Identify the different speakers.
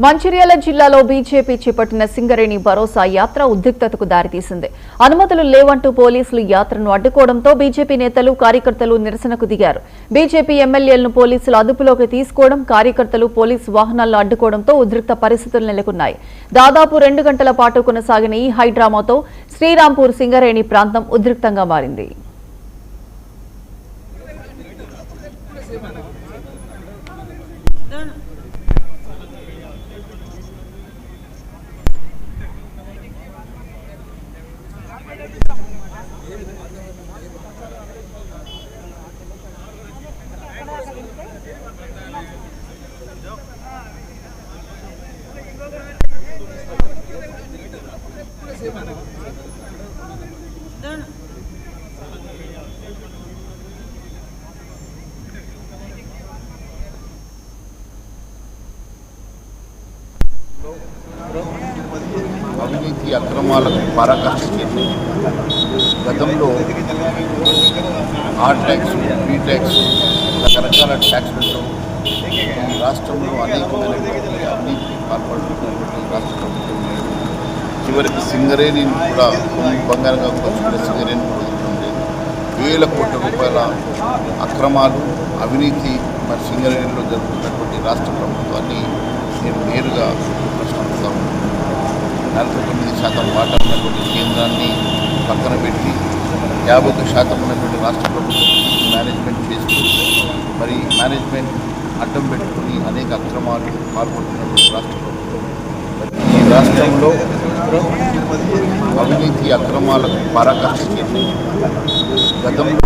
Speaker 1: మంచిర్యాల జిల్లాలో బీజేపీ చేపట్టిన సింగరేణి భరోసా యాత్ర ఉద్రిక్తతకు దారితీసింది. అనుమతులు లేవంటూ పోలీసులు యాత్రను అడ్డుకోవడంతో బీజేపీ నేతలు కార్యకర్తలు నిరసనకు దిగారు. బీజేపీ ఎమ్మెల్యేలను పోలీసులు అదుపులోకి తీసుకోవడం, కార్యకర్తలు పోలీసు వాహనాలను అడ్డుకోవడంతో ఉద్రిక్త పరిస్థితులు నెలకొన్నాయి. దాదాపు 2 గంటల పాటు కొనసాగిన ఈ హైడ్రామాతో శ్రీరాంపూర్ సింగరేణి ప్రాంతం ఉద్రిక్తంగా మారింది.
Speaker 2: అవినీతి అక్రమాలకు పరాకాష్ఠ గతంలో ఆర్ ట్యాక్స్, బీ ట్యాక్స్, రకరకాల ట్యాక్స్లతో ఈ రాష్ట్రంలో అనేకమైనటువంటి అవినీతికి పాల్పడుతున్నటువంటి రాష్ట్ర ప్రభుత్వం చివరికి సింగరేణిని కూడా బంగారంగా వచ్చుకునే సింగరేణి కూడా వేల కోట్ల రూపాయల అక్రమాలు, అవినీతి మరి సింగరేణిలో జరుగుతున్నటువంటి రాష్ట్ర ప్రభుత్వాన్ని నేను నేరుగా ప్రశ్నిస్తాను. 49% వాటా ఉన్నటువంటి కేంద్రాన్ని పక్కన పెట్టి 51% ఉన్నటువంటి రాష్ట్ర ప్రభుత్వం మేనేజ్మెంట్ చేస్తూ మరి మేనేజ్మెంట్ అడ్డం పెట్టుకుని అనేక అక్రమాలు పాల్పడుతున్నటువంటి రాష్ట్ర ప్రభుత్వం ఈ రాష్ట్రంలో అవినీతి అక్రమాలకు పరాకాష్ఠ గతంలో